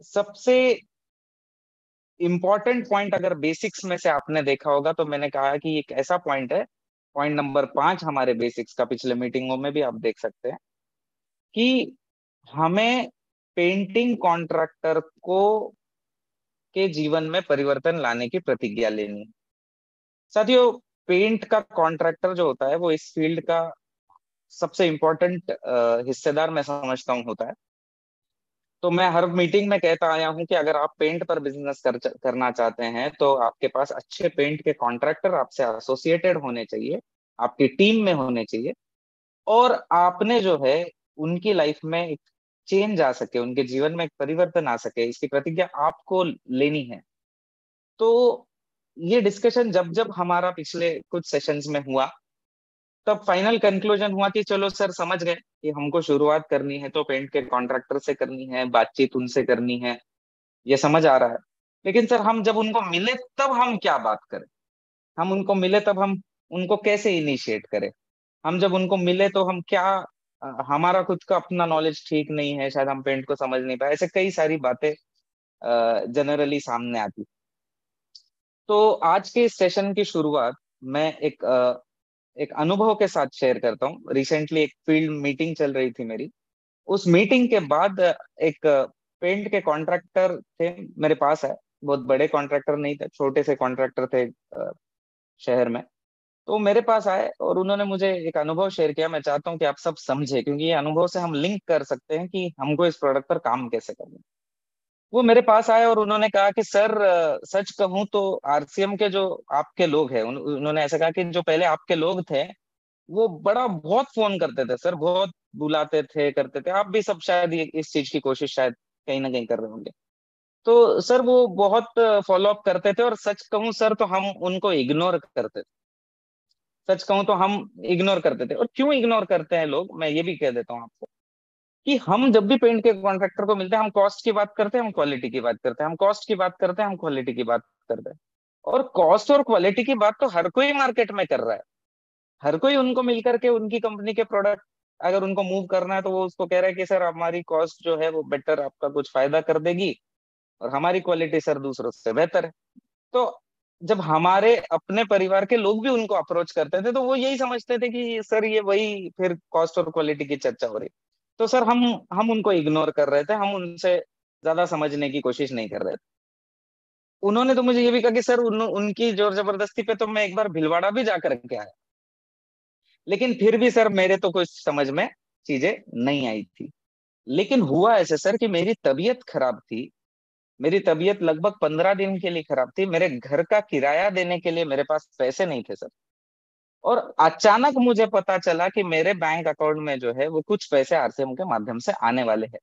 सबसे important point अगर basics में से आपने देखा होगा तो मैंने कहा कि एक ऐसा पॉइंट है, पॉइंट नंबर 5 हमारे बेसिक्स का, पिछले मीटिंगों में भी आप देख सकते हैं कि हमें पेंटिंग कॉन्ट्रैक्टर को के जीवन में परिवर्तन लाने की प्रतिज्ञा लेनी है। साथियों, पेंट का कॉन्ट्रैक्टर जो होता है वो इस फील्ड का सबसे इम्पोर्टेंट हिस्सेदार मैं समझता हूँ होता है। तो मैं हर मीटिंग में कहता आया हूं कि अगर आप पेंट पर बिजनेस करना चाहते हैं तो आपके पास अच्छे पेंट के कॉन्ट्रैक्टर आपसे एसोसिएटेड होने चाहिए, आपकी टीम में होने चाहिए, और आपने जो है उनकी लाइफ में एक चेंज आ सके, उनके जीवन में एक परिवर्तन आ सके, इसकी प्रतिज्ञा आपको लेनी है। तो ये डिस्कशन जब जब हमारा पिछले कुछ सेशंस में हुआ, तब फाइनल कंक्लूजन हुआ कि चलो सर, समझ गए कि हमको शुरुआत करनी है तो पेंट के कॉन्ट्रैक्टर से करनी है, बातचीत उनसे करनी है, ये समझ आ रहा है। लेकिन सर, हम जब उनको मिले तब हम क्या बात करें? हम उनको मिले तब हम उनको कैसे इनिशिएट करें? हम जब उनको मिले तो हम क्या, हमारा खुद का अपना नॉलेज ठीक नहीं है, शायद हम पेंट को समझ नहीं पाए, ऐसे कई सारी बातें जनरली सामने आती। तो आज के इस सेशन की शुरुआत मैं एक अनुभव के साथ शेयर करता हूँ। रिसेंटली एक फील्ड मीटिंग चल रही थी मेरी। उस मीटिंग के बाद एक पेंट के कॉन्ट्रैक्टर थे मेरे पास है। बहुत बड़े कॉन्ट्रैक्टर नहीं थे, छोटे से कॉन्ट्रैक्टर थे शहर में। तो मेरे पास आए और उन्होंने मुझे एक अनुभव शेयर किया। मैं चाहता हूँ कि आप सब समझे, क्योंकि ये अनुभव से हम लिंक कर सकते हैं कि हमको इस प्रोडक्ट पर काम कैसे करना है। वो मेरे पास आए और उन्होंने कहा कि सर, सच कहूं तो आरसीएम के जो आपके लोग हैं, उन्होंने ऐसा कहा कि जो पहले आपके लोग थे वो बड़ा बहुत फोन करते थे सर, बहुत बुलाते थे, करते थे। आप भी सब शायद इस चीज की कोशिश शायद कहीं ना कहीं कर रहे होंगे। तो सर, वो बहुत फॉलो अप करते थे, और सच कहूं सर तो हम उनको इग्नोर करते थे। सच कहूं तो हम इग्नोर करते थे। और क्यों इग्नोर करते हैं लोग, मैं ये भी कह देता हूँ आपको, कि हम जब भी पेंट के कॉन्ट्रैक्टर को मिलते हैं, हम कॉस्ट की बात करते हैं, हम क्वालिटी की बात करते हैं, हम कॉस्ट की बात करते हैं, हम क्वालिटी की बात करते हैं। और कॉस्ट और क्वालिटी की बात तो हर कोई मार्केट में कर रहा है। हर कोई उनको मिलकर के उनकी कंपनी के प्रोडक्ट अगर उनको मूव करना है तो वो उसको कह रहा है कि सर, हमारी कॉस्ट जो है वो बेटर, आपका कुछ फायदा कर देगी, और हमारी क्वालिटी सर दूसरों से बेहतर है। तो जब हमारे अपने परिवार के लोग भी उनको अप्रोच करते थे तो वो यही समझते थे कि सर, ये वही फिर कॉस्ट और क्वालिटी की चर्चा हो रही। तो सर, हम उनको इग्नोर कर रहे थे, हम उनसे ज्यादा समझने की कोशिश नहीं कर रहे थे। उन्होंने तो मुझे ये भी कहा कि सर, उनकी जोर जबरदस्ती पे तो मैं एक बार भिलवाड़ा भी जाकर के आया, लेकिन फिर भी सर मेरे तो कुछ समझ में चीजें नहीं आई थी। लेकिन हुआ ऐसे सर कि मेरी तबीयत खराब थी। मेरी तबीयत लगभग 15 दिन के लिए खराब थी। मेरे घर का किराया देने के लिए मेरे पास पैसे नहीं थे सर। और अचानक मुझे पता चला कि मेरे बैंक अकाउंट में जो है वो कुछ पैसे आरसीएम के माध्यम से आने वाले हैं।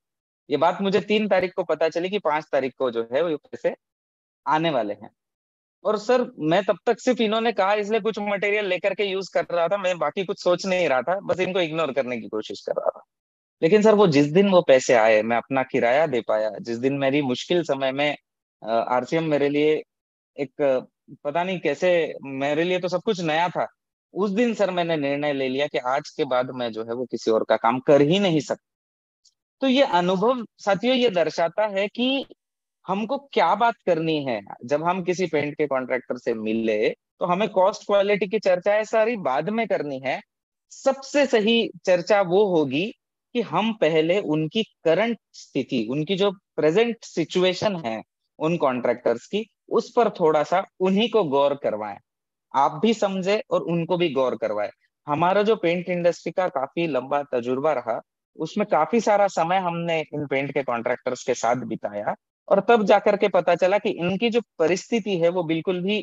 ये बात मुझे 3 तारीख को पता चली कि 5 तारीख को जो है वो पैसे आने वाले हैं। और सर, मैं तब तक सिर्फ इन्होंने कहा इसलिए कुछ मटेरियल लेकर के यूज कर रहा था, मैं बाकी कुछ सोच नहीं रहा था, बस इनको इग्नोर करने की कोशिश कर रहा था। लेकिन सर, वो जिस दिन वो पैसे आए, मैं अपना किराया दे पाया, जिस दिन मेरी मुश्किल समय में आरसीएम मेरे लिए एक पता नहीं कैसे, मेरे लिए तो सब कुछ नया था। उस दिन सर मैंने निर्णय ले लिया कि आज के बाद मैं जो है वो किसी और का काम कर ही नहीं सकता। तो ये अनुभव साथियों ये दर्शाता है कि हमको क्या बात करनी है। जब हम किसी पेंट के कॉन्ट्रैक्टर से मिले तो हमें कॉस्ट क्वालिटी की चर्चाएं सारी बाद में करनी है। सबसे सही चर्चा वो होगी कि हम पहले उनकी करंट स्थिति, उनकी जो प्रेजेंट सिचुएशन है उन कॉन्ट्रैक्टर्स की, उस पर थोड़ा सा उन्हीं को गौर करवाएं। आप भी समझे और उनको भी गौर करवाए। हमारा जो पेंट इंडस्ट्री का काफी लंबा तजुर्बा रहा, उसमें काफी सारा समय हमने इन पेंट के कॉन्ट्रैक्टर्स के साथ बिताया, और तब जाकर के पता चला कि इनकी जो परिस्थिति है वो बिल्कुल भी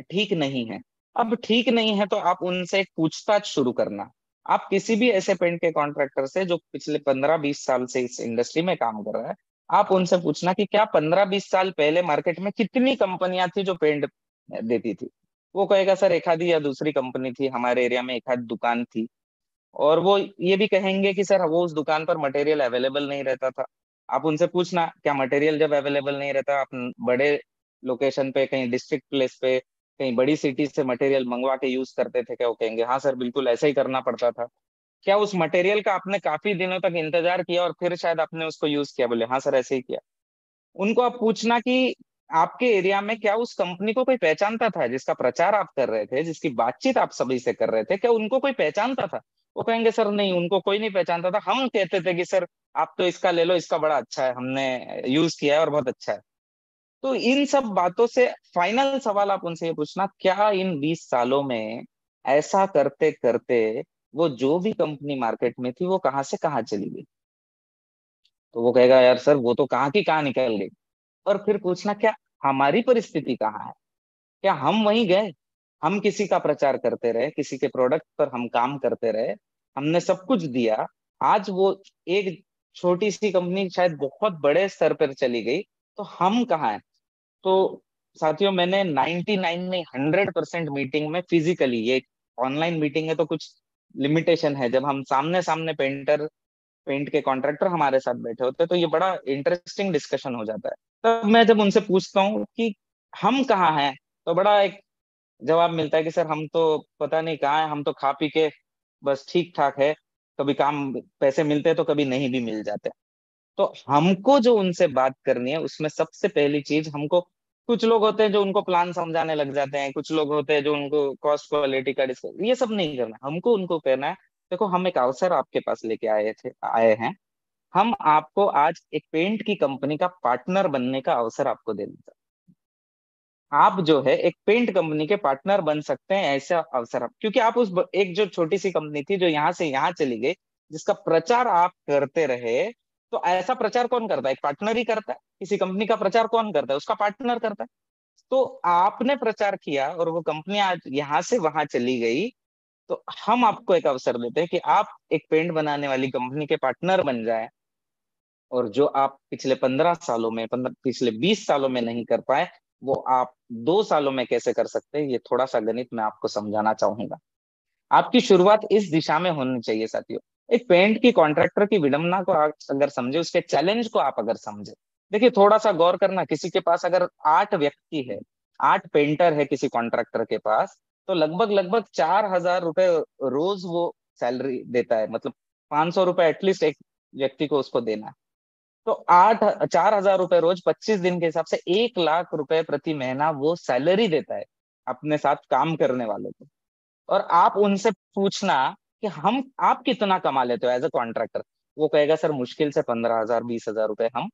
ठीक नहीं है। अब ठीक नहीं है तो आप उनसे एक पूछताछ शुरू करना। आप किसी भी ऐसे पेंट के कॉन्ट्रैक्टर से जो पिछले 15-20 साल से इस इंडस्ट्री में काम कर रहा है, आप उनसे पूछना कि क्या 15-20 साल पहले मार्केट में कितनी कंपनियां थी जो पेंट देती थी। वो कहेगा सर, एक आधी या दूसरी कंपनी थी, हमारे एरिया में एक आध दुकान थी। और वो ये भी कहेंगे कि सर, वो उस दुकान पर मटेरियल अवेलेबल नहीं रहता था। आप उनसे पूछना, क्या मटेरियल जब अवेलेबल नहीं रहता, आप बड़े लोकेशन पे, कहीं डिस्ट्रिक्ट प्लेस पे, कहीं बड़ी सिटी से मटेरियल मंगवा के यूज करते थे क्या? वो कहेंगे हाँ सर, बिल्कुल ऐसा ही करना पड़ता था। क्या उस मटेरियल का आपने काफी दिनों तक इंतजार किया और फिर शायद आपने उसको यूज किया? बोले हाँ सर, ऐसे ही किया। उनको आप पूछना कि आपके एरिया में क्या उस कंपनी को कोई पहचानता था, जिसका प्रचार आप कर रहे थे, जिसकी बातचीत आप सभी से कर रहे थे, क्या उनको कोई पहचानता था? वो कहेंगे सर नहीं, उनको कोई नहीं पहचानता था, हम कहते थे कि सर आप तो इसका ले लो, इसका बड़ा अच्छा है, हमने यूज किया है और बहुत अच्छा है। तो इन सब बातों से फाइनल सवाल आप उनसे ये पूछना, क्या इन 20 सालों में ऐसा करते करते वो जो भी कंपनी मार्केट में थी वो कहाँ से कहाँ चली गई? तो वो कहेगा यार सर वो तो कहाँ की कहाँ निकल गई। और फिर पूछना, क्या हमारी परिस्थिति कहाँ है? क्या हम वहीं गए? हम किसी का प्रचार करते रहे, किसी के प्रोडक्ट पर हम काम करते रहे, हमने सब कुछ दिया, आज वो एक छोटी सी कंपनी शायद बहुत बड़े स्तर पर चली गई, तो हम कहाँ हैं? तो साथियों, मैंने 99 नहीं 100% मीटिंग में फिजिकली, ये ऑनलाइन मीटिंग है तो कुछ लिमिटेशन है, जब हम सामने सामने पेंट के कॉन्ट्रैक्टर हमारे साथ बैठे होते हैं तो ये बड़ा इंटरेस्टिंग डिस्कशन हो जाता है। तब मैं जब उनसे पूछता हूँ कि हम कहाँ हैं, तो बड़ा एक जवाब मिलता है कि सर हम तो पता नहीं कहाँ है, हम तो खा पी के बस ठीक ठाक है, कभी काम पैसे मिलते हैं तो कभी नहीं भी मिल जाते। तो हमको जो उनसे बात करनी है उसमें सबसे पहली चीज हमको, कुछ लोग होते हैं जो उनको प्लान समझाने लग जाते हैं, कुछ लोग होते हैं जो उनको कॉस्ट क्वालिटी का डिस्कस, ये सब नहीं करना है। हमको उनको कहना है, देखो हम एक अवसर आपके पास लेके आए हैं, हम आपको आज एक पेंट की कंपनी का पार्टनर बनने का अवसर आपको दे देता, आप जो है एक पेंट कंपनी के पार्टनर बन सकते हैं, ऐसा अवसर आप, क्योंकि आप एक जो छोटी सी कंपनी थी जो यहाँ से यहाँ चली गई, जिसका प्रचार आप करते रहे, तो ऐसा प्रचार कौन करता है? एक पार्टनर ही करता है। किसी कंपनी का प्रचार कौन करता है? उसका पार्टनर करता है। तो आपने प्रचार किया और वो कंपनी आज यहाँ से वहां चली गई, तो हम आपको एक अवसर देते हैं कि आप एक पेंट बनाने वाली कंपनी के पार्टनर बन जाए, और जो आप पिछले 15 सालों में, पिछले 20 सालों में नहीं कर पाए, वो आप 2 सालों में कैसे कर सकते हैं, ये थोड़ा सा गणित मैं आपको समझाना चाहूंगा। आपकी शुरुआत इस दिशा में होनी चाहिए साथियों। एक पेंट की कॉन्ट्रैक्टर की विडंबना को आप अगर समझे, उसके चैलेंज को आप अगर समझे, देखिए थोड़ा सा गौर करना, किसी के पास अगर 8 व्यक्ति है, 8 पेंटर है किसी कॉन्ट्रैक्टर के पास, तो लगभग लगभग 4,000 रुपए रोज वो सैलरी देता है, मतलब 500 रुपए एटलीस्ट एक व्यक्ति को उसको देना है। तो 4,000 रुपए रोज 25 दिन के हिसाब से 1 लाख रुपए प्रति महीना वो सैलरी देता है अपने साथ काम करने वालों को। और आप उनसे पूछना कि हम आप कितना कमा लेते हो एज अ कॉन्ट्रैक्टर, वो कहेगा सर मुश्किल से 15,000 20,000 रुपए हम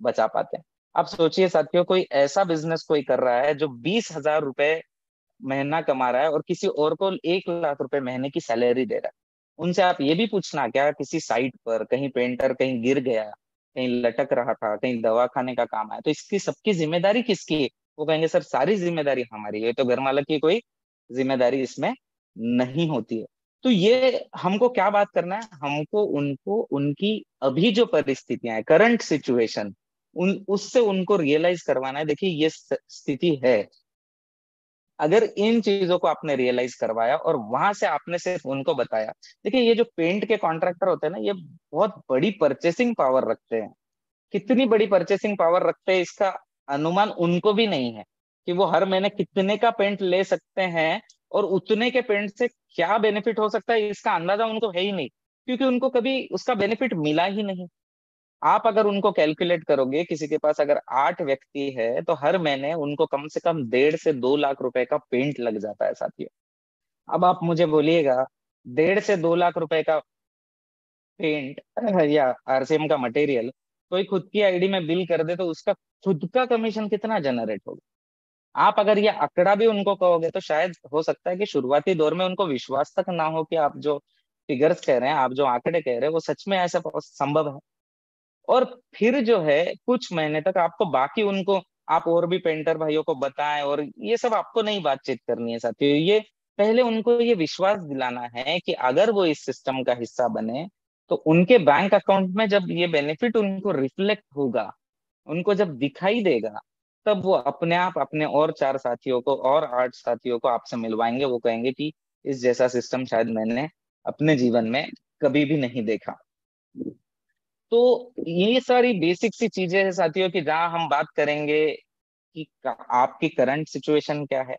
बचा पाते हैं। आप सोचिए साथियों, कोई ऐसा बिजनेस कोई कर रहा है जो 20,000 रुपए महीना कमा रहा है और किसी और को 1 लाख रुपए महीने की सैलरी दे रहा है। उनसे आप ये भी पूछना, क्या किसी साइट पर कहीं पेंटर कहीं गिर गया, कहीं लटक रहा था, कहीं दवा खाने का काम आया, तो इसकी सबकी जिम्मेदारी किसकी है? वो कहेंगे सर सारी जिम्मेदारी हमारी है, तो घर मालक की कोई जिम्मेदारी इसमें नहीं होती है। तो ये हमको क्या बात करना है, हमको उनको उनकी अभी जो परिस्थितियां है, करंट सिचुएशन, उन उससे उनको रियलाइज करवाना है, देखिए ये स्थिति है। अगर इन चीजों को आपने रियलाइज करवाया और वहां से आपने सिर्फ उनको बताया, देखिए ये जो पेंट के कॉन्ट्रैक्टर होते हैं ना, ये बहुत बड़ी परचेसिंग पावर रखते हैं। कितनी बड़ी परचेसिंग पावर रखते हैं इसका अनुमान उनको भी नहीं है, कि वो हर महीने कितने का पेंट ले सकते हैं और उतने के पेंट से क्या बेनिफिट हो सकता है, इसका अंदाजा उनको है ही नहीं, क्योंकि उनको कभी उसका बेनिफिट मिला ही नहीं। आप अगर उनको कैलकुलेट करोगे, किसी के पास अगर 8 व्यक्ति है तो हर महीने उनको कम से कम 1.5 से 2 लाख रुपए का पेंट लग जाता है साथियों। अब आप मुझे बोलिएगा, 1.5 से 2 लाख रुपए का पेंट या आरसीएम का मटेरियल कोई खुद की आईडी में बिल कर दे तो उसका खुद का कमीशन कितना जनरेट होगा? आप अगर ये आंकड़ा भी उनको कहोगे तो शायद हो सकता है कि शुरुआती दौर में उनको विश्वास तक ना हो कि आप जो फिगर्स कह रहे हैं, आप जो आंकड़े कह रहे हैं, वो सच में ऐसा संभव है। और फिर जो है कुछ महीने तक आपको बाकी उनको, आप और भी पेंटर भाइयों को बताएं, और ये सब आपको नहीं बातचीत करनी है साथियों, ये पहले उनको ये विश्वास दिलाना है कि अगर वो इस सिस्टम का हिस्सा बने तो उनके बैंक अकाउंट में जब ये बेनिफिट उनको रिफ्लेक्ट होगा, उनको जब दिखाई देगा, तब वो अपने आप अपने और 4 साथियों को और 8 साथियों को आपसे मिलवाएंगे। वो कहेंगे कि इस जैसा सिस्टम शायद मैंने अपने जीवन में कभी भी नहीं देखा। तो ये सारी बेसिक सी चीजें हैं साथियों की, जहां हम बात करेंगे कि आपकी करंट सिचुएशन क्या है,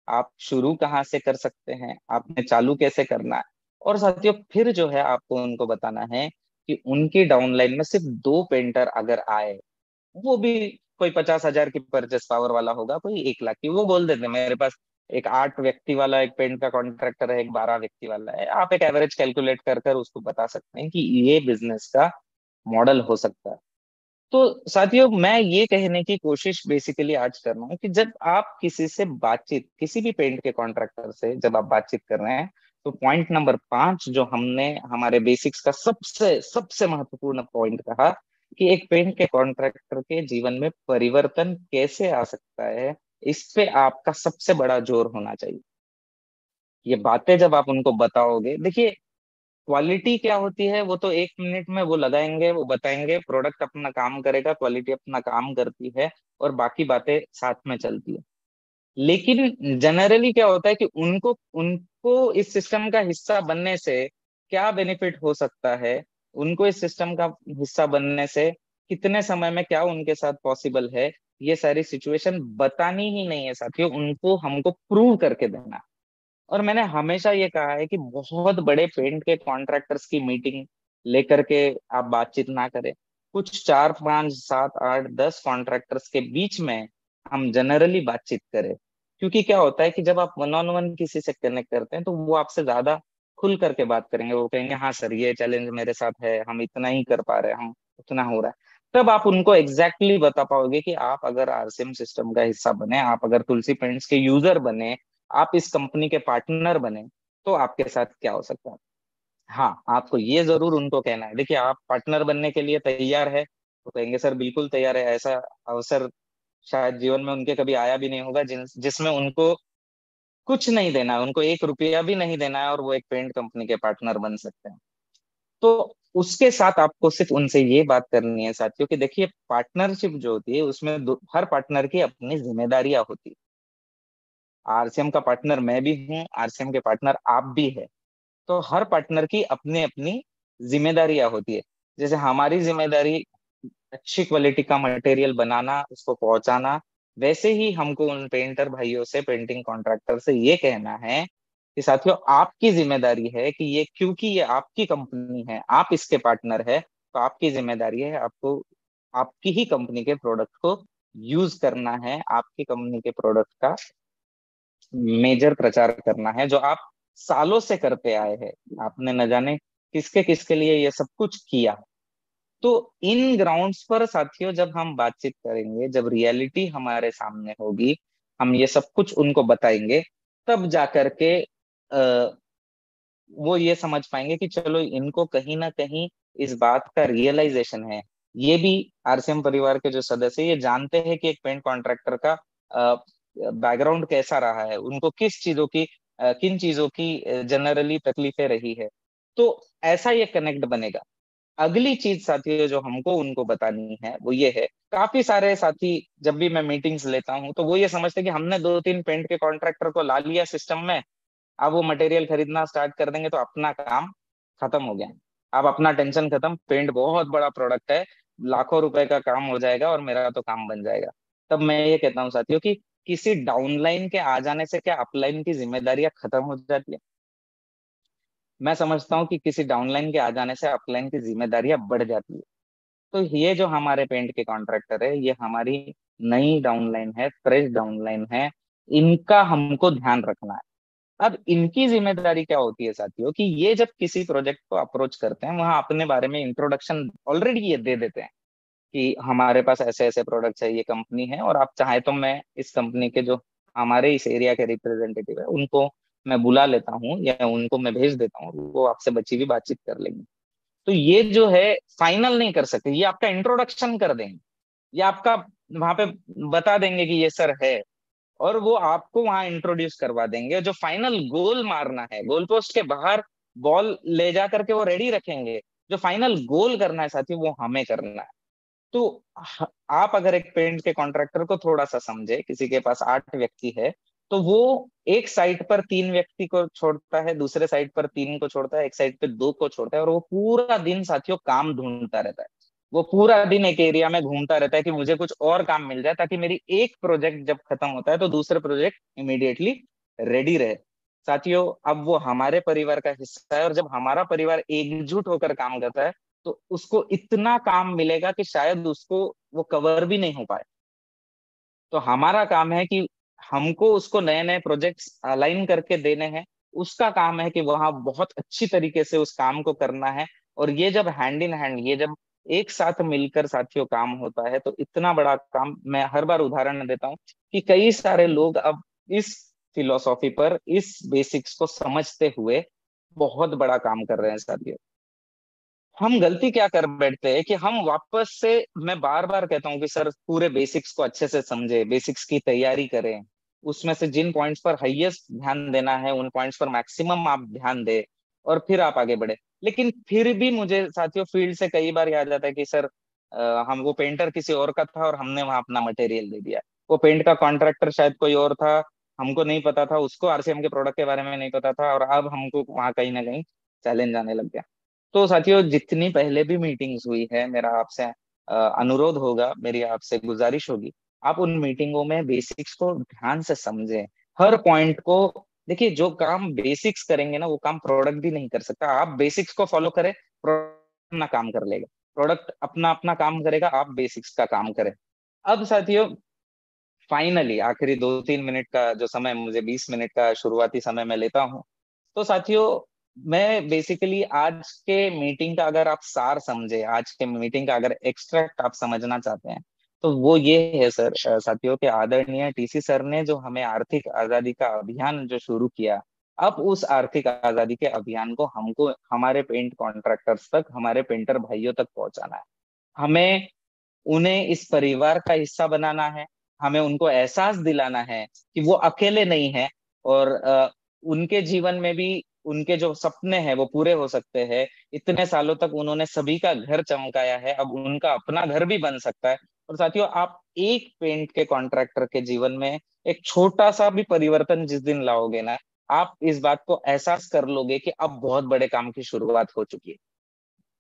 आप शुरू कहाँ से कर सकते हैं, आपने चालू कैसे करना है। और साथियों फिर जो है आपको उनको बताना है कि उनकी डाउनलाइन में सिर्फ 2 पेंटर अगर आए, वो भी कोई 50,000 की परचेस पावर वाला होगा, कोई 1 लाख की, वो बोल देते हैं मेरे पास एक 8 व्यक्ति वाला एक पेंट का कॉन्ट्रैक्टर है, एक 12 व्यक्ति वाला है। आप एक एवरेज कैलकुलेट कर कर उसको बता सकते हैं कि ये बिजनेस का मॉडल हो सकता है। तो साथियों, मैं ये कहने की कोशिश बेसिकली आज कर रहा हूँ कि जब आप किसी से बातचीत, किसी भी पेंट के कॉन्ट्रैक्टर से जब आप बातचीत कर रहे हैं, तो पॉइंट नंबर 5 जो हमने हमारे बेसिक्स का सबसे सबसे महत्वपूर्ण पॉइंट कहा, कि एक पेंट के कॉन्ट्रैक्टर के जीवन में परिवर्तन कैसे आ सकता है, इस पे आपका सबसे बड़ा जोर होना चाहिए। ये बातें जब आप उनको बताओगे, देखिए क्वालिटी क्या होती है वो तो 1 मिनट में वो लगाएंगे, वो बताएंगे, प्रोडक्ट अपना काम करेगा, क्वालिटी अपना काम करती है, और बाकी बातें साथ में चलती है। लेकिन जनरली क्या होता है कि उनको उनको इस सिस्टम का हिस्सा बनने से क्या बेनिफिट हो सकता है, उनको इस सिस्टम का हिस्सा बनने से कितने समय में क्या उनके साथ पॉसिबल है, ये सारी सिचुएशन बतानी ही नहीं है साथियों, उनको हमको प्रूव करके देना। और मैंने हमेशा ये कहा है कि बहुत बड़े पेंट के कॉन्ट्रैक्टर्स की मीटिंग लेकर के आप बातचीत ना करें। कुछ 4 5 7 8 10 कॉन्ट्रैक्टर्स के बीच में हम जनरली बातचीत करें। क्योंकि क्या होता है कि जब आप वन ऑन वन किसी से कनेक्ट करते हैं, तो वो आपसे ज्यादा खुल करके बात करेंगे। वो कहेंगे हाँ सर, ये चैलेंज मेरे साथ है, हम इतना ही कर पा रहे हैं, हम उतना हो रहा है। तब आप उनको एग्जैक्टली बता पाओगे कि आप अगर आरसीएम सिस्टम का हिस्सा बने, आप अगर तुलसी पेंट्स के यूजर बने, आप इस कंपनी के पार्टनर बने, तो आपके साथ क्या हो सकता है। हाँ, आपको ये जरूर उनको कहना है, देखिए आप पार्टनर बनने के लिए तैयार है, तो कहेंगे सर बिल्कुल तैयार है। ऐसा अवसर शायद जीवन में उनके कभी आया भी नहीं होगा जिसमें उनको कुछ नहीं देना है, उनको 1 रुपया भी नहीं देना है, और वो एक पेंट कंपनी के पार्टनर बन सकते हैं। तो उसके साथ आपको सिर्फ उनसे ये बात करनी है साथियों, कि देखिए पार्टनरशिप जो होती है उसमें हर पार्टनर की अपनी जिम्मेदारियां होती है। आरसीएम का पार्टनर मैं भी हूँ, आरसीएम के पार्टनर आप भी है। तो हर पार्टनर की अपनी अपनी जिम्मेदारियां होती है। जैसे हमारी जिम्मेदारी अच्छी क्वालिटी का मटेरियल बनाना, उसको पहुंचाना, वैसे ही हमको उन पेंटर भाइयों से, पेंटिंग कॉन्ट्रैक्टर से ये कहना है कि साथियों आपकी जिम्मेदारी है कि ये, क्योंकि ये आपकी कंपनी है, आप इसके पार्टनर है, तो आपकी जिम्मेदारी है आपको आपकी ही कंपनी के प्रोडक्ट को यूज करना है, आपकी कंपनी के प्रोडक्ट का मेजर प्रचार करना है, जो आप सालों से करते आए हैं। आपने न जाने किसके किसके लिए ये सब कुछ किया। तो इन ग्राउंड्स पर साथियों जब हम बातचीत करेंगे, जब रियलिटी हमारे सामने होगी, हम ये सब कुछ उनको बताएंगे, तब जा करके वो ये समझ पाएंगे कि चलो इनको कहीं ना कहीं इस बात का रियलाइजेशन है। ये भी आरसीएम परिवार के जो सदस्य हैं, ये जानते हैं कि एक पेंट कॉन्ट्रैक्टर का बैकग्राउंड कैसा रहा है, उनको किन चीजों की जनरली तकलीफें रही है। तो ऐसा ये कनेक्ट बनेगा। अगली चीज साथी जो हमको उनको बतानी है वो ये है, काफी सारे साथी जब भी मैं मीटिंग्स लेता हूँ, तो वो ये समझते हैं कि हमने 2 3 पेंट के कॉन्ट्रैक्टर को ला लिया सिस्टम में, अब वो मटेरियल खरीदना स्टार्ट कर देंगे तो अपना काम खत्म हो गया। अब अपना टेंशन खत्म, पेंट बहुत बड़ा प्रोडक्ट है, लाखों रुपए का काम हो जाएगा और मेरा तो काम बन जाएगा। तब मैं ये कहता हूँ साथियों कि किसी डाउनलाइन के आ जाने से क्या अपलाइन की जिम्मेदारियां खत्म हो जाती है? मैं समझता हूँ कि किसी डाउनलाइन के आ जाने से अपलाइन की जिम्मेदारियां बढ़ जाती है। तो ये जो हमारे पेंट के कॉन्ट्रैक्टर है, ये हमारी नई डाउनलाइन है, फ्रेश डाउनलाइन है, इनका हमको ध्यान रखना है। अब इनकी जिम्मेदारी क्या होती है साथियों, कि ये जब किसी प्रोजेक्ट को अप्रोच करते हैं, वहां अपने बारे में इंट्रोडक्शन ऑलरेडी ये दे देते हैं कि हमारे पास ऐसे ऐसे प्रोडक्ट्स है, ये कंपनी है, और आप चाहे तो मैं इस कंपनी के जो हमारे इस एरिया के रिप्रेजेंटेटिव है उनको मैं बुला लेता हूँ, या उनको मैं भेज देता हूँ, वो आपसे बची हुई बातचीत कर लेंगे। तो ये जो है फाइनल नहीं कर सकते, ये आपका इंट्रोडक्शन कर देंगे, ये आपका वहां पे बता देंगे कि ये सर है, और वो आपको वहां इंट्रोड्यूस करवा देंगे। जो फाइनल गोल मारना है, गोल पोस्ट के बाहर बॉल ले जा करके वो रेडी रखेंगे, जो फाइनल गोल करना है साथी वो हमें करना है। तो आप अगर एक पेंट के कॉन्ट्रैक्टर को थोड़ा सा समझे, किसी के पास 8 व्यक्ति है, तो वो एक साइट पर 3 व्यक्ति को छोड़ता है, दूसरे साइट पर 3 को छोड़ता है, एक साइट पे 2 को छोड़ता है, और वो पूरा दिन साथियों काम ढूंढता रहता है। वो पूरा दिन एक एरिया में घूमता रहता है कि मुझे कुछ और काम मिल जाए, ताकि मेरी एक प्रोजेक्ट जब खत्म होता है तो दूसरे प्रोजेक्ट इमीडिएटली रेडी रहे। साथियों अब वो हमारे परिवार का हिस्सा है, और जब हमारा परिवार एकजुट होकर काम करता है, तो उसको इतना काम मिलेगा कि शायद उसको वो कवर भी नहीं हो पाए। तो हमारा काम है कि हमको उसको नए नए प्रोजेक्ट्स अलाइन करके देने हैं। उसका काम है कि वहाँ बहुत अच्छी तरीके से उस काम को करना है। और ये जब हैंड इन हैंड, ये जब एक साथ मिलकर साथियों काम होता है, तो इतना बड़ा काम, मैं हर बार उदाहरण देता हूँ कि कई सारे लोग अब इस फिलोसॉफी पर, इस बेसिक्स को समझते हुए बहुत बड़ा काम कर रहे हैं साथियों। हम गलती क्या कर बैठते हैं कि हम वापस से, मैं बार बार कहता हूँ कि सर पूरे बेसिक्स को अच्छे से समझे, बेसिक्स की तैयारी करें, उसमें से जिन पॉइंट्स पर हाईएस्ट ध्यान देना है उन पॉइंट्स पर मैक्सिमम आप ध्यान दें, और फिर आप आगे बढ़े। लेकिन फिर भी मुझे साथियों फील्ड से कई बार याद आता है कि सर हम, वो पेंटर किसी और का था और हमने वहां अपना मटेरियल दे दिया। वो पेंट का कॉन्ट्रैक्टर शायद कोई और था, हमको नहीं पता था, उसको आरसीएम के प्रोडक्ट के बारे में नहीं पता था, और अब हमको वहां कहीं ना कहीं चैलेंज आने लग गया। तो साथियों जितनी पहले भी मीटिंग्स हुई है, मेरा आपसे अनुरोध होगा, मेरी आपसे गुजारिश होगी, आप उन मीटिंगों में बेसिक्स को ध्यान से समझें, हर पॉइंट को। देखिए, जो काम बेसिक्स करेंगे ना, वो काम प्रोडक्ट भी नहीं कर सकता। आप बेसिक्स को फॉलो करें, प्रोडक्ट अपना काम कर लेगा। प्रोडक्ट अपना अपना काम करेगा, आप बेसिक्स का काम करें। अब साथियों फाइनली आखिरी 2-3 मिनट का जो समय, मुझे 20 मिनट का शुरुआती समय मैं लेता हूँ। तो साथियों, मैं बेसिकली आज के मीटिंग का अगर आप सार समझे, आज के मीटिंग का अगर एक्सट्रैक्ट आप समझना चाहते हैं, तो वो ये है सर, साथियों के आदरणीय टीसी सर ने जो हमें आर्थिक आजादी का अभियान जो शुरू किया, अब उस आर्थिक आजादी के अभियान को हमको हमारे पेंट कॉन्ट्रैक्टर्स तक, हमारे पेंटर भाइयों तक पहुंचाना है। हमें उन्हें इस परिवार का हिस्सा बनाना है। हमें उनको एहसास दिलाना है कि वो अकेले नहीं है, और उनके जीवन में भी उनके जो सपने हैं वो पूरे हो सकते हैं। इतने सालों तक उन्होंने सभी का घर चमकाया है, अब उनका अपना घर भी बन सकता है। और साथियों, आप एक पेंट के कॉन्ट्रैक्टर के जीवन में एक छोटा सा भी परिवर्तन जिस दिन लाओगे ना, आप इस बात को एहसास कर लोगे कि अब बहुत बड़े काम की शुरुआत हो चुकी है।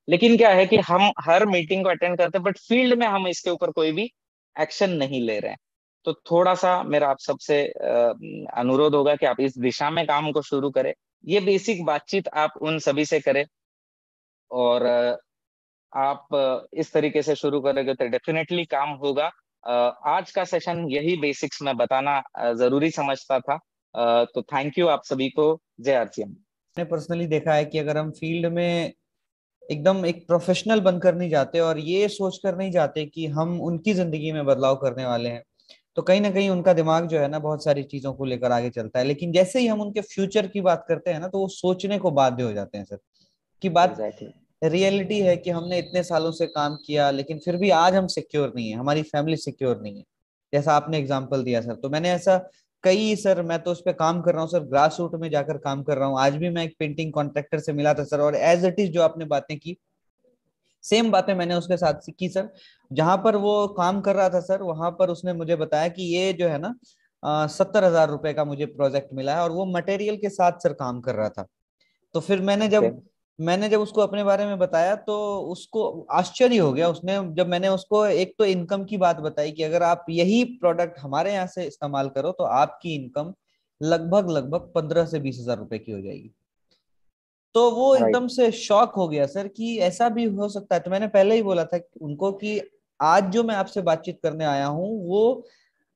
लेकिन क्या है कि हम हर मीटिंग को अटेंड करते हैं, बट फील्ड में हम इसके ऊपर कोई भी एक्शन नहीं ले रहे हैं। तो थोड़ा सा मेरा आप सबसे अनुरोध होगा कि आप इस दिशा में काम को शुरू करें। ये बेसिक बातचीत आप उन सभी से करें, और आप इस तरीके से शुरू करेंगे तो डेफिनेटली काम होगा। आज का सेशन यही बेसिक्स मैं बताना जरूरी समझता था। तो थैंक यू आप सभी को। जय आरसीएम। मैंने पर्सनली देखा है कि अगर हम फील्ड में एकदम एक प्रोफेशनल बनकर नहीं जाते और ये सोच कर नहीं जाते कि हम उनकी जिंदगी में बदलाव करने वाले हैं, तो कहीं ना कहीं उनका दिमाग जो है ना बहुत सारी चीजों को लेकर आगे चलता है। लेकिन जैसे ही हम उनके फ्यूचर की बात करते हैं ना, तो वो सोचने को बाध्य हो जाते हैं सर। की बात एग्जैक्टली। रियलिटी है कि हमने इतने सालों से काम किया, लेकिन फिर भी आज हम सिक्योर नहीं है, हमारी फैमिली सिक्योर नहीं है। जैसा आपने एग्जांपल दिया सर, तो मैंने ऐसा कई, सर मैं तो उस पर काम कर रहा हूँ सर, ग्रास रूट में जाकर काम कर रहा हूँ। आज भी मैं एक पेंटिंग कॉन्ट्रैक्टर से मिला था सर, और एज इट इज जो आपने बातें की, सेम बातें मैंने उसके साथ सीखी सर। जहां पर वो काम कर रहा था सर, वहां पर उसने मुझे बताया कि ये जो है ना 70,000 रुपए का मुझे प्रोजेक्ट मिला है, और वो मटेरियल के साथ सर काम कर रहा था। तो फिर ओके। मैंने जब उसको अपने बारे में बताया, तो उसको आश्चर्य हो गया। उसने, जब मैंने उसको एक तो इनकम की बात बताई कि अगर आप यही प्रोडक्ट हमारे यहाँ से इस्तेमाल करो तो आपकी इनकम लगभग लगभग 15 से 20 हजार रुपए की हो जाएगी। तो वो राइट। एकदम से शॉक हो गया सर कि ऐसा भी हो सकता है। तो मैंने पहले ही बोला था कि उनको कि आज जो मैं आपसे बातचीत करने आया हूँ वो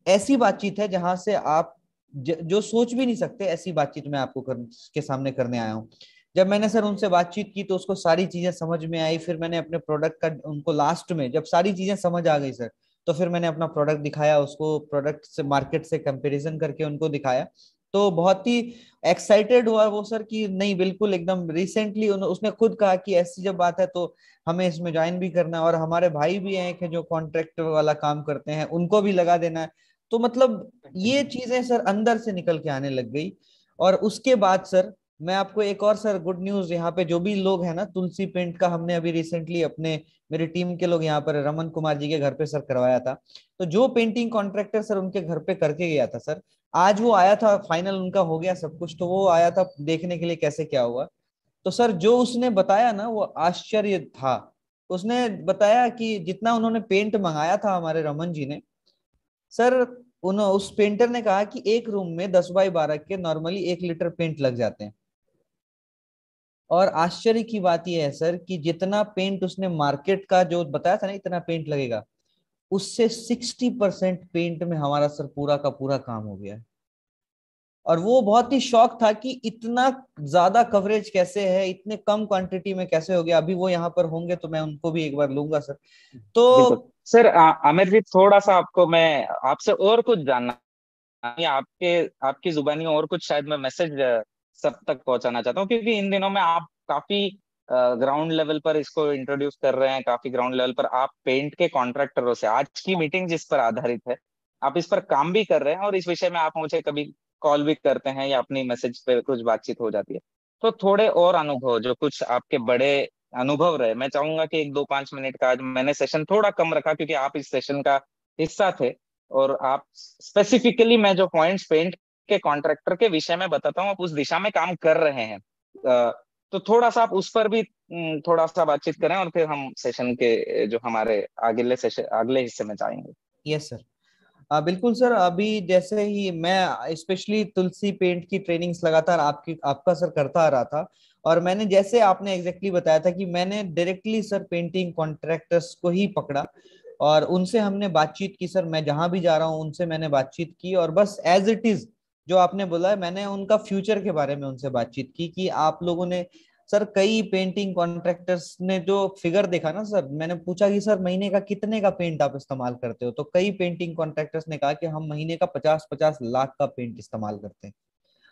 ऐसी बातचीत है जहां से आप जो सोच भी नहीं सकते, ऐसी बातचीत मैं आपको के सामने करने आया हूँ। जब मैंने सर उनसे बातचीत की तो उसको सारी चीजें समझ में आई। फिर मैंने अपने प्रोडक्ट का उनको लास्ट में जब सारी चीजें समझ आ गई सर, तो फिर मैंने अपना प्रोडक्ट दिखाया उसको, प्रोडक्ट से मार्केट से कंपैरिजन करके उनको दिखाया। तो बहुत ही एक्साइटेड हुआ वो सर कि नहीं, बिल्कुल एकदम रिसेंटली उसने खुद कहा कि ऐसी जब बात है तो हमें इसमें ज्वाइन भी करना है, और हमारे भाई भी हैं कि जो कॉन्ट्रैक्ट वाला काम करते हैं, उनको भी लगा देना है। तो मतलब ये चीजें सर अंदर से निकल के आने लग गई। और उसके बाद सर मैं आपको एक और सर गुड न्यूज, यहाँ पे जो भी लोग हैं ना, तुलसी पेंट का हमने अभी रिसेंटली अपने, मेरी टीम के लोग यहाँ पर रमन कुमार जी के घर पे सर करवाया था। तो जो पेंटिंग कॉन्ट्रैक्टर सर उनके घर पे करके गया था सर, आज वो आया था, फाइनल उनका हो गया सब कुछ, तो वो आया था देखने के लिए कैसे क्या हुआ। तो सर जो उसने बताया ना वो आश्चर्य था। उसने बताया कि जितना उन्होंने पेंट मंगाया था हमारे रमन जी ने सर, उस पेंटर ने कहा कि एक रूम में 10 बाई 12 के नॉर्मली 1 लीटर पेंट लग जाते हैं। और आश्चर्य की बात यह है सर कि जितना पेंट उसने मार्केट का जो बताया था ना इतना पेंट लगेगा, उससे 60% पेंट में हमारा सर पूरा का पूरा काम हो गया है। और वो बहुत ही शौक था कि इतना ज्यादा कवरेज कैसे है, इतने कम क्वांटिटी में कैसे हो गया। अभी वो यहाँ पर होंगे तो मैं उनको भी एक बार लूंगा सर। बिल्कुल तो सर। आमिर जी, थोड़ा सा आपको मैं आपसे और कुछ जानना, या आपके आपकी जुबानी और कुछ शायद मैं मैसेज सब तक पहुंचाना चाहता हूँ, क्योंकि इन दिनों में आप काफी ग्राउंड लेवल पर इसको इंट्रोड्यूस कर रहे हैं, काफी ग्राउंड लेवल पर आप पेंट के कॉन्ट्रैक्टरों से, आज की मीटिंग जिस पर आधारित है, आप इस पर काम भी कर रहे हैं, और इस विषय में आप मुझे कभी कॉल भी करते हैं या अपनी मैसेज पे कुछ बातचीत हो जाती है। तो थोड़े और अनुभव, जो कुछ आपके बड़े अनुभव रहे, मैं चाहूंगा कि 1-2-5 मिनट का, आज मैंने सेशन थोड़ा कम रखा क्योंकि आप इस सेशन का हिस्सा थे, और आप स्पेसिफिकली, मैं जो पॉइंट्स पेंट के कॉन्ट्रैक्टर के विषय में बताता हूँ, आप उस दिशा में काम कर रहे हैं। तो थोड़ा सा आप उस पर भी थोड़ा सा बातचीत करें, और फिर हम सेशन के जो हमारे अगले सेशन अगले हिस्से में जाएंगे। Yes sir. बिल्कुल सर। अभी जैसे ही मैं स्पेशली तुलसी पेंट की ट्रेनिंग्स लगातार आपका सर करता आ रहा था, और मैंने जैसे आपने एग्जैक्टली बताया था कि मैंने डायरेक्टली सर पेंटिंग कॉन्ट्रैक्टर्स को ही पकड़ा और उनसे हमने बातचीत की सर। मैं जहां भी जा रहा हूं उनसे मैंने बातचीत की, और बस एज इट इज जो आपने बोला है, मैंने उनका फ्यूचर के बारे में उनसे बातचीत की कि आप लोगों ने सर, कई पेंटिंग कॉन्ट्रैक्टर्स ने जो फिगर देखा ना सर, मैंने पूछा कि सर महीने का कितने का पेंट आप इस्तेमाल करते हो, तो कई पेंटिंग कॉन्ट्रैक्टर्स ने कहा कि हम महीने का 50-50 लाख का पेंट इस्तेमाल करते हैं।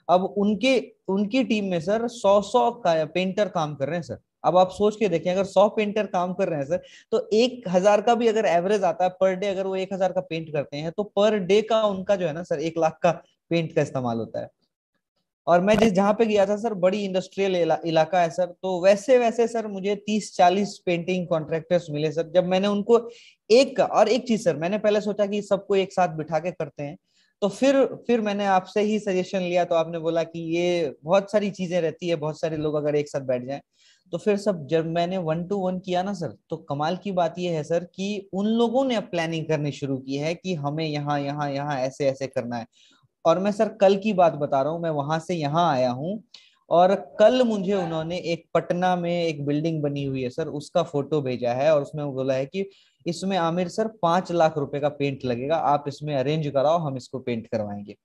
अब उनके उनकी टीम में सर 100-100 का पेंटर काम कर रहे हैं सर। अब आप सोच के देखें, अगर 100 पेंटर काम कर रहे हैं सर, तो 1,000 का भी अगर एवरेज आता है पर डे, अगर वो 1,000 का पेंट करते हैं तो पर डे का उनका जो है ना सर 1 लाख का पेंट का इस्तेमाल होता है। और मैं जिस जहां पे गया था सर, बड़ी इंडस्ट्रियल इलाका है सर, तो वैसे वैसे सर मुझे 30-40 पेंटिंग कॉन्ट्रैक्टर्स मिले सर। जब मैंने उनको एक चीज सर, मैंने पहले सोचा कि सबको एक साथ बिठा के करते हैं, तो फिर मैंने आपसे ही सजेशन लिया, तो आपने बोला कि ये बहुत सारी चीजें रहती है, बहुत सारे लोग अगर एक साथ बैठ जाएं, तो फिर सब जब मैंने 1-to-1 किया ना सर, तो कमाल की बात यह है सर कि उन लोगों ने अब प्लानिंग करनी शुरू की है कि हमें यहाँ यहाँ यहाँ ऐसे ऐसे करना है। और मैं सर कल की बात बता रहा हूँ, मैं वहां से यहाँ आया हूँ, और कल मुझे उन्होंने एक पटना में एक बिल्डिंग बनी हुई है सर, उसका फोटो भेजा है, और उसमें वो बोला है कि इसमें आमिर सर 5 लाख रुपए का पेंट लगेगा, आप इसमें अरेंज कराओ, हम इसको पेंट करवाएंगे।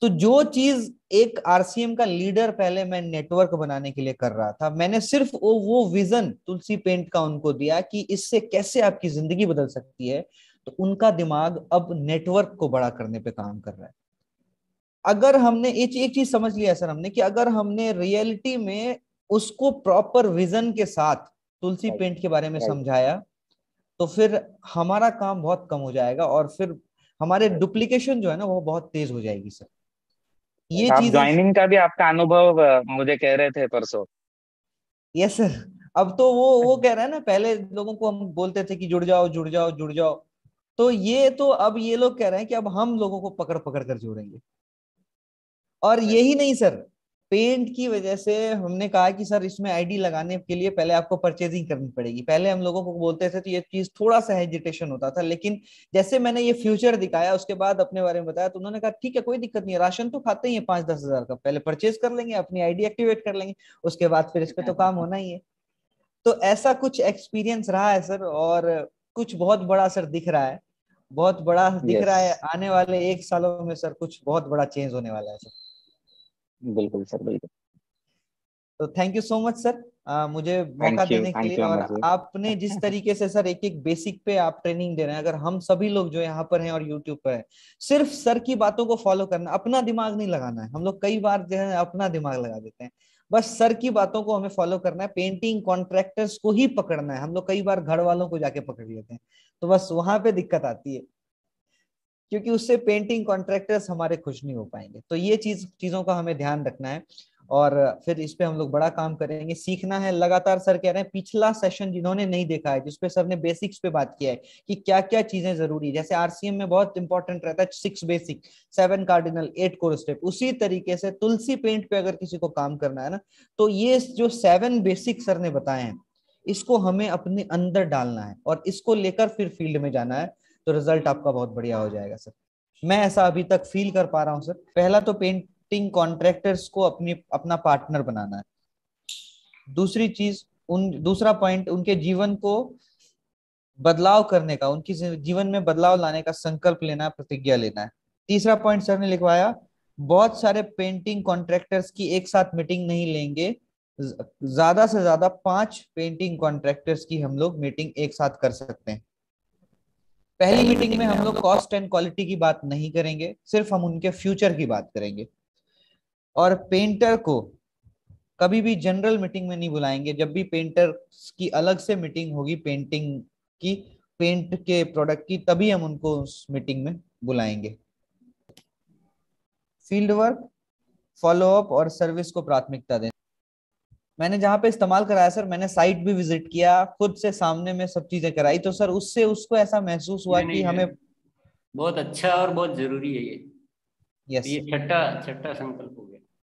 तो जो चीज एक आरसीएम का लीडर पहले मैं नेटवर्क बनाने के लिए कर रहा था, मैंने सिर्फ वो विजन तुलसी पेंट का उनको दिया कि इससे कैसे आपकी जिंदगी बदल सकती है, तो उनका दिमाग अब नेटवर्क को बड़ा करने पे काम कर रहा है। अगर हमने एक चीज समझ लिया सर हमने, कि अगर हमने रियलिटी में उसको प्रॉपर विजन के साथ तुलसी राइट। पेंट के बारे में राइट। समझाया, तो फिर हमारा काम बहुत कम हो जाएगा, और फिर हमारे डुप्लीकेशन जो है ना वो बहुत तेज हो जाएगी सर। ये आप चीजें। ज्वाइनिंग का भी आपका अनुभव मुझे कह रहे थे परसों। Yes sir. अब तो वो कह रहा है ना, पहले लोगों को हम बोलते थे कि जुड़ जाओ जुड़ जाओ जुड़ जाओ, तो ये तो अब ये लोग कह रहे हैं कि अब हम लोगों को पकड़ पकड़ कर जोड़ेंगे। और यही नहीं सर, पेंट की वजह से हमने कहा कि सर इसमें आईडी लगाने के लिए पहले आपको परचेजिंग करनी पड़ेगी। पहले हम लोगों को बोलते थे तो ये चीज थोड़ा सा हेजिटेशन होता था, लेकिन जैसे मैंने ये फ्यूचर दिखाया, उसके बाद अपने बारे में बताया, तो उन्होंने कहा ठीक है कोई दिक्कत नहीं है, राशन तो खाते ही है 5-10 हजार का, पहले परचेज कर लेंगे, अपनी आईडी एक्टिवेट कर लेंगे, उसके बाद फिर इस पे तो काम होना ही है। तो ऐसा कुछ एक्सपीरियंस रहा है सर, और कुछ बहुत बड़ा सर दिख रहा है, बहुत बड़ा दिख यस। रहा है। आने वाले 1 सालों में सर कुछ बहुत बड़ा चेंज होने वाला है सर। बिल्कुल सर, बिल्कुल। तो thank you so much sir, मुझे मौका देने के लिए। थैंक यू और अमर जी। आपने जिस तरीके से सर एक एक बेसिक पे आप ट्रेनिंग दे रहे हैं, अगर हम सभी लोग जो यहाँ पर हैं और यूट्यूब पर हैं, सिर्फ सर की बातों को फॉलो करना, अपना दिमाग नहीं लगाना है। हम लोग कई बार जो है अपना दिमाग लगा देते हैं, बस सर की बातों को हमें फॉलो करना है। पेंटिंग कॉन्ट्रैक्टर्स को ही पकड़ना है, हम लोग कई बार घर वालों को जाके पकड़ लेते हैं, तो बस वहां पे दिक्कत आती है, क्योंकि उससे पेंटिंग कॉन्ट्रैक्टर्स हमारे खुश नहीं हो पाएंगे। तो ये चीजों का हमें ध्यान रखना है, और फिर इस पे हम लोग बड़ा काम करेंगे, सीखना है लगातार। सर कह रहे हैं पिछला सेशन जिन्होंने नहीं देखा है, जिसपे सर ने बेसिक्स पे बात किया है कि क्या क्या चीजें जरूरी है, जैसे आरसीएम में बहुत इंपॉर्टेंट रहता है 6 बेसिक, 7 कार्डिनल, 8 कोर स्टेप, उसी तरीके से तुलसी पेंट पे अगर किसी को काम करना है ना, तो ये जो 7 बेसिक सर ने बताए हैं, इसको हमें अपने अंदर डालना है और इसको लेकर फिर फील्ड में जाना है, तो रिजल्ट आपका बहुत बढ़िया हो जाएगा सर। मैं ऐसा अभी तक फील कर पा रहा हूँ सर। पहला तो पेंटिंग कॉन्ट्रैक्टर्स को अपना पार्टनर बनाना है, दूसरी चीज, दूसरा पॉइंट, उनके जीवन को बदलाव करने का, उनकी जीवन में बदलाव लाने का संकल्प लेना, प्रतिज्ञा लेना है। तीसरा पॉइंट सर ने लिखवाया, बहुत सारे पेंटिंग कॉन्ट्रैक्टर्स की एक साथ मीटिंग नहीं लेंगे, ज्यादा से ज्यादा 5 पेंटिंग कॉन्ट्रैक्टर्स की हम लोग मीटिंग एक साथ कर सकते हैं। पहली मीटिंग में हम लोग कॉस्ट एंड क्वालिटी की बात नहीं करेंगे, सिर्फ हम उनके फ्यूचर की बात करेंगे। और पेंटर को कभी भी जनरल मीटिंग में नहीं बुलाएंगे। जब भी पेंटर की अलग से मीटिंग होगी पेंटिंग की, पेंट के प्रोडक्ट की, तभी हम उनको उस मीटिंग में बुलाएंगे। फील्ड वर्क, फॉलोअप और सर्विस को प्राथमिकता दें। मैंने जहां पे इस्तेमाल कराया सर, मैंने साइट भी विजिट किया, खुद से सामने में सब चीजें कराई, तो सर उससे उसको ऐसा महसूस हुआ नहीं कि नहीं, हमें। बहुत अच्छा और बहुत जरूरी है ये। यस ये सर। छठा छठा संकल्प हो गया।